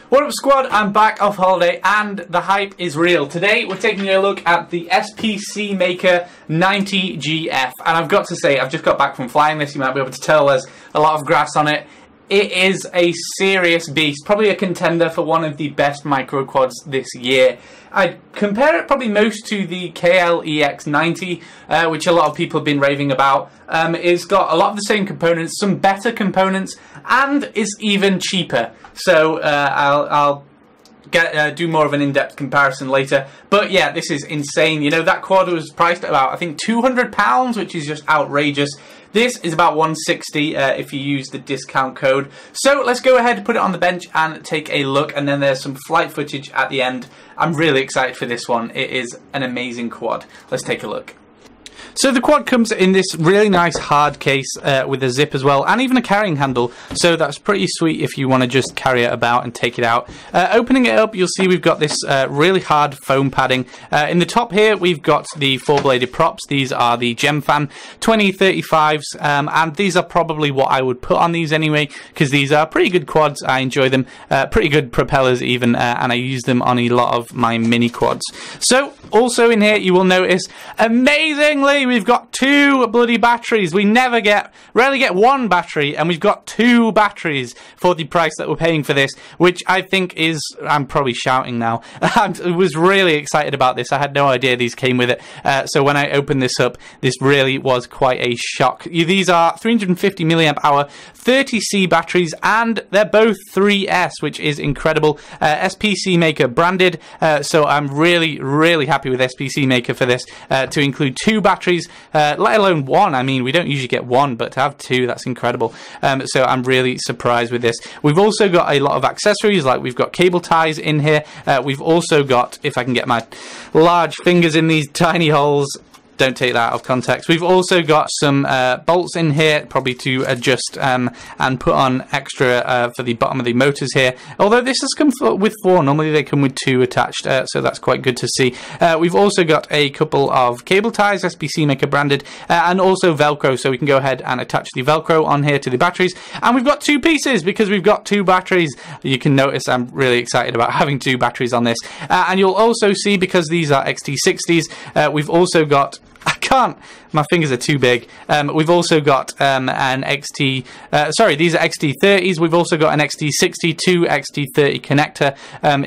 What up squad, I'm back off holiday and the hype is real. Today we're taking a look at the SPC Maker 90GF, and I've got to say, I've just got back from flying this. You might be able to tell there's a lot of grass on it. It is a serious beast, probably a contender for one of the best micro quads this year. I'd compare it probably most to the KLEX90, which a lot of people have been raving about. It's got a lot of the same components, some better components, and is even cheaper. So I'll do more of an in-depth comparison later. But yeah, this is insane. You know, that quad was priced at about, I think, £200, which is just outrageous. This is about $160 if you use the discount code. So let's go ahead, put it on the bench and take a look. And then there's some flight footage at the end. I'm really excited for this one. It is an amazing quad. Let's take a look. So the quad comes in this really nice hard case with a zip as well, and even a carrying handle, so that's pretty sweet if you want to just carry it about and take it out. Opening it up, you'll see we've got this really hard foam padding. In the top here, we've got the four-bladed props. These are the Gemfan 2035s, and these are probably what I would put on these anyway, because these are pretty good quads. I enjoy them, pretty good propellers even, and I use them on a lot of my mini quads. So also in here, you will notice, amazingly, we've got two bloody batteries. We rarely get one battery, and we've got two batteries for the price that we're paying for this, which I think is, I'm probably shouting now. I was really excited about this. I had no idea these came with it. So when I opened this up, this really was quite a shock. These are 350 milliamp hour, 30C batteries, and they're both 3S, which is incredible. SPC Maker branded, so I'm really happy with SPC Maker for this, to include two batteries, let alone one. I mean, we don't usually get one, but to have two, that's incredible. So I'm really surprised with this. We've also got a lot of accessories, like we've got cable ties in here. We've also got, if I can get my large fingers in these tiny holes, don't take that out of context. We've also got some bolts in here, probably to adjust and put on extra for the bottom of the motors here. Although this has come with four, normally they come with two attached, so that's quite good to see. We've also got a couple of cable ties, SPC Maker branded, and also Velcro, so we can go ahead and attach the Velcro on here to the batteries. And we've got two pieces because we've got two batteries. You can notice I'm really excited about having two batteries on this. And you'll also see, because these are XT60s, we've also got, my fingers are too big. We've also got an XT, these are XT30s. We've also got an XT60 to XT30 connector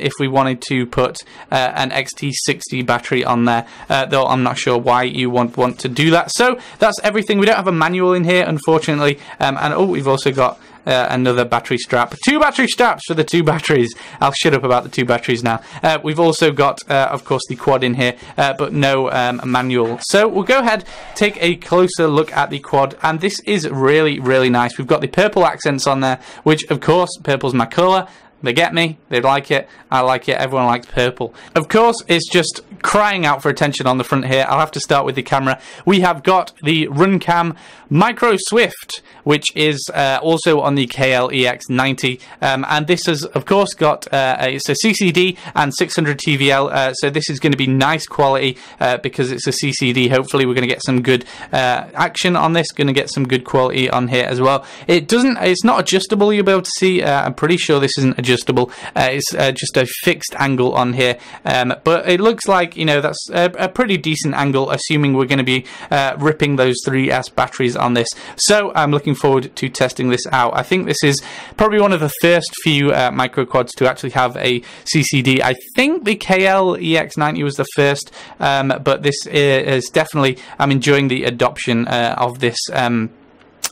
if we wanted to put an XT60 battery on there, though I'm not sure why you want to do that. So that's everything. We don't have a manual in here, unfortunately, and oh, we've also got another battery strap. Two battery straps for the two batteries. I'll shut up about the two batteries now. We've also got, of course, the quad in here, but no manual. So we'll go ahead, take a closer look at the quad, and this is really nice. We've got the purple accents on there, which, of course, purple's my colour. They get me, they like it, I like it, everyone likes purple. Of course, it's just crying out for attention on the front here. I'll have to start with the camera. We have got the Runcam Micro Swift, which is also on the KLEX90, and this has, of course, got it's a CCD and 600 TVL, so this is going to be nice quality because it's a CCD. Hopefully we're going to get some good action on this, going to get some good quality on here as well. It's not adjustable, you'll be able to see. I'm pretty sure this isn't adjustable. It's just a fixed angle on here, but it looks like, you know, that's a pretty decent angle, assuming we're going to be ripping those 3S batteries on this. So I'm looking forward to testing this out. I think this is probably one of the first few micro quads to actually have a CCD. I think the KLEX90 was the first, but this is definitely, I'm enjoying the adoption of this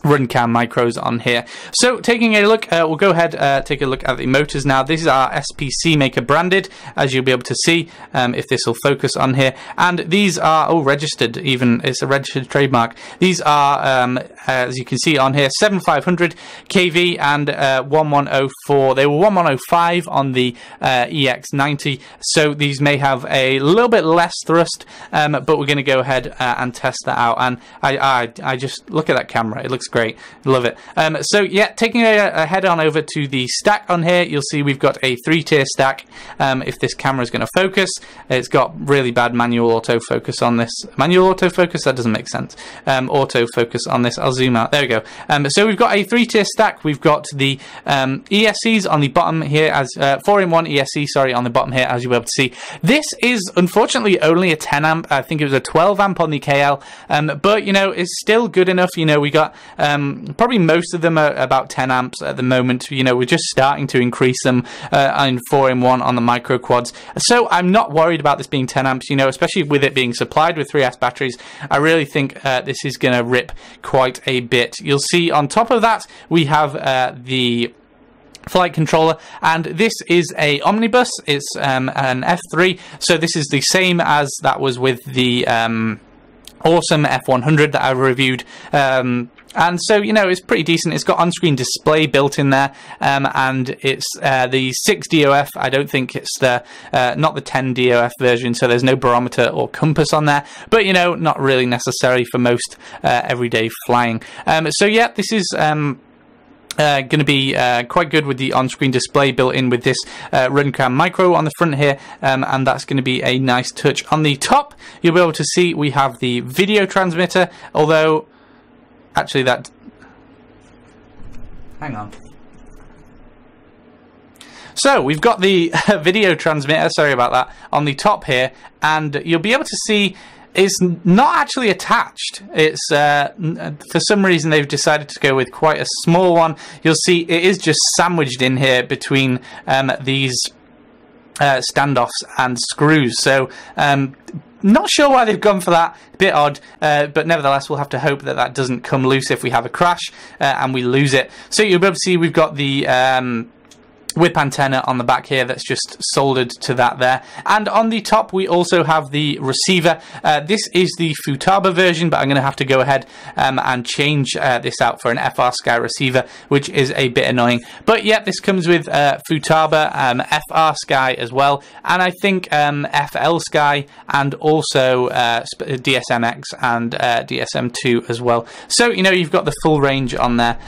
Runcam micros on here. So taking a look, we'll go ahead, take a look at the motors now. These are SPC Maker branded, as you'll be able to see, if this will focus on here. And these are, registered even, it's a registered trademark. These are, as you can see on here, 7500 kV and 1104. They were 1105 on the EX90, so these may have a little bit less thrust, but we're going to go ahead and test that out. And I just, look at that camera, it looks great, love it. So yeah, taking a head on over to the stack on here, you'll see we've got a 3-tier stack. If this camera is going to focus, it's got really bad manual autofocus on this. Manual autofocus, that doesn't make sense. Autofocus on this, I'll zoom out, there we go. So we've got a 3-tier stack. We've got the ESCs on the bottom here, as 4-in-1 ESC, sorry, on the bottom here, as you'll be able to see. This is unfortunately only a 10 amp. I think it was a 12 amp on the KL, but you know, it's still good enough. You know, we got probably most of them are about 10 amps at the moment. You know, we're just starting to increase them in 4-in-1 on the micro quads. So I'm not worried about this being 10 amps, you know, especially with it being supplied with 3S batteries. I really think this is going to rip quite a bit. You'll see on top of that we have the flight controller, and this is a omnibus. It's an F3, so this is the same as that was with the awesome F100 that I reviewed, and so, you know, it's pretty decent. It's got on-screen display built in there, and it's the 6 DOF. I don't think it's the not the 10 DOF version, so there's no barometer or compass on there, but you know, not really necessary for most everyday flying. So yeah, this is going to be quite good with the on-screen display built in with this Runcam Micro on the front here, and that's going to be a nice touch. On the top, you'll be able to see we have the video transmitter, although actually that... hang on. So we've got the video transmitter, sorry about that, on the top here, and you'll be able to see it's not actually attached. It's for some reason they've decided to go with quite a small one. You'll see it is just sandwiched in here between these standoffs and screws. So not sure why they've gone for that. A bit odd, but nevertheless we'll have to hope that that doesn't come loose if we have a crash and we lose it. So you'll be able to see we've got the whip antenna on the back here that's just soldered to that there, and on the top we also have the receiver. This is the Futaba version, but I'm going to have to go ahead and change this out for an FR Sky receiver, which is a bit annoying. But yeah, this comes with Futaba, FR Sky as well, and I think FL Sky, and also DSMX and DSM2 as well. So you know, you've got the full range on there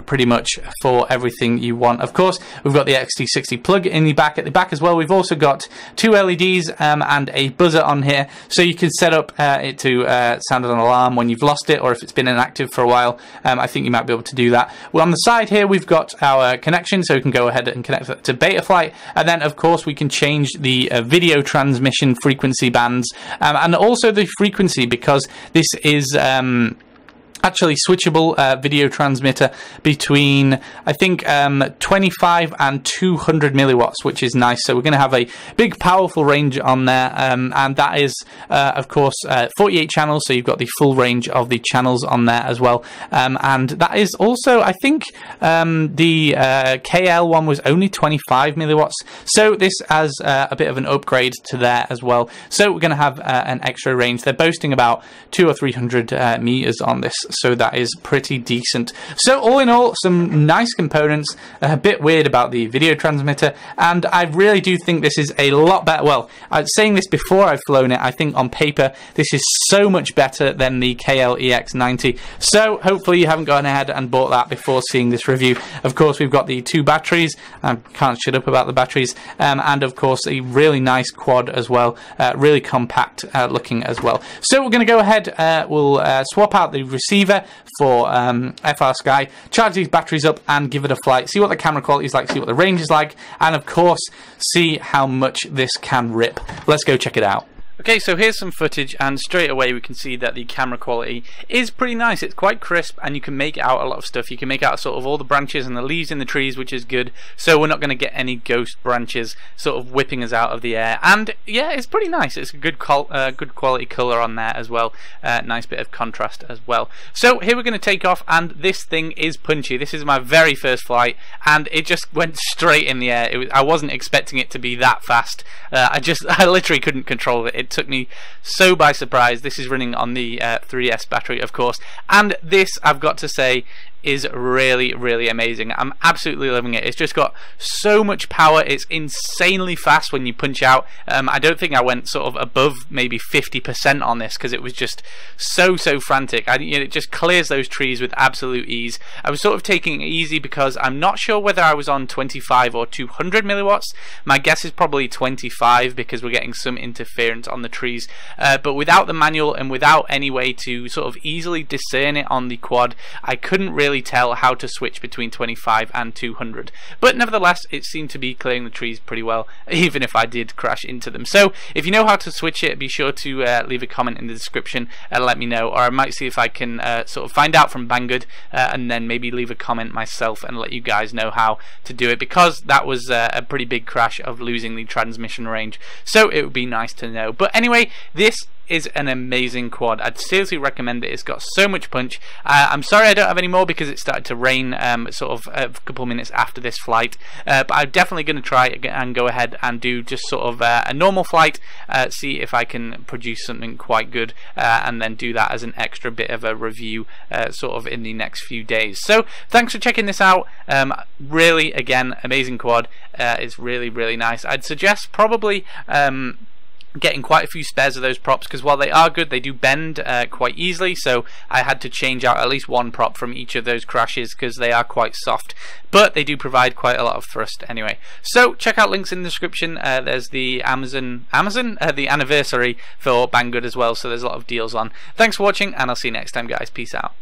pretty much for everything you want. Of course, we've got the XT60 plug in the back. At the back as well, we've also got 2 LEDs and a buzzer on here, so you can set up it to sound an alarm when you've lost it, or if it's been inactive for a while. I think you might be able to do that. Well, on the side here we've got our connection, so we can go ahead and connect that to Betaflight, and then of course we can change the video transmission frequency bands, and also the frequency, because this is actually switchable video transmitter between, I think, 25 and 200 milliwatts, which is nice. So we're going to have a big powerful range on there, and that is of course 48 channels, so you've got the full range of the channels on there as well, and that is also, I think, the KL one was only 25 milliwatts, so this has a bit of an upgrade to there as well. So we're going to have an extra range. They're boasting about 200 or 300 meters on this, so that is pretty decent. So all in all, some nice components. A bit weird about the video transmitter, and I really do think this is a lot better. Well, I was saying this before I've flown it. I think on paper this is so much better than the KL EX90, so hopefully you haven't gone ahead and bought that before seeing this review. Of course, we've got the 2 batteries. I can't shut up about the batteries, and of course a really nice quad as well, really compact looking as well. So we're going to go ahead, we'll swap out the receiver for FR Sky, charge these batteries up and give it a flight, see what the camera quality is like, see what the range is like, and of course see how much this can rip. Let's go check it out. Okay, so here's some footage, and straight away we can see that the camera quality is pretty nice. It's quite crisp, and you can make out a lot of stuff. You can make out sort of all the branches and the leaves in the trees, which is good. So we're not going to get any ghost branches sort of whipping us out of the air. And yeah, it's pretty nice. It's a good quality colour on there as well. Nice bit of contrast as well. So here we're going to take off, and this thing is punchy. This is my very first flight, and it just went straight in the air. I wasn't expecting it to be that fast. I literally couldn't control it. It took me so by surprise. This is running on the 3S battery, of course, and this, I've got to say, is really, really amazing. I'm absolutely loving it. It's just got so much power. It's insanely fast when you punch out. I don't think I went sort of above maybe 50% on this because it was just so frantic. It just clears those trees with absolute ease. I was sort of taking it easy because I'm not sure whether I was on 25 or 200 milliwatts. My guess is probably 25 because we're getting some interference on the trees. But without the manual and without any way to sort of easily discern it on the quad, I couldn't really tell how to switch between 25 and 200, but nevertheless it seemed to be clearing the trees pretty well, even if I did crash into them. So if you know how to switch it, be sure to leave a comment in the description and let me know, or I might see if I can sort of find out from Banggood and then maybe leave a comment myself and let you guys know how to do it, because that was a pretty big crash of losing the transmission range, so it would be nice to know. But anyway, this is an amazing quad. I'd seriously recommend it. It's got so much punch. I'm sorry I don't have any more because it started to rain sort of a couple of minutes after this flight, but I'm definitely going to try and go ahead and do just sort of a normal flight, see if I can produce something quite good, and then do that as an extra bit of a review sort of in the next few days. So thanks for checking this out. Really, again, amazing quad. It's really, really nice. I'd suggest probably getting quite a few spares of those props, because while they are good, they do bend quite easily, so I had to change out at least one prop from each of those crashes because they are quite soft, but they do provide quite a lot of thrust anyway. So check out links in the description. There's the the anniversary for Banggood as well, so there's a lot of deals on. Thanks for watching, and I'll see you next time, guys. Peace out.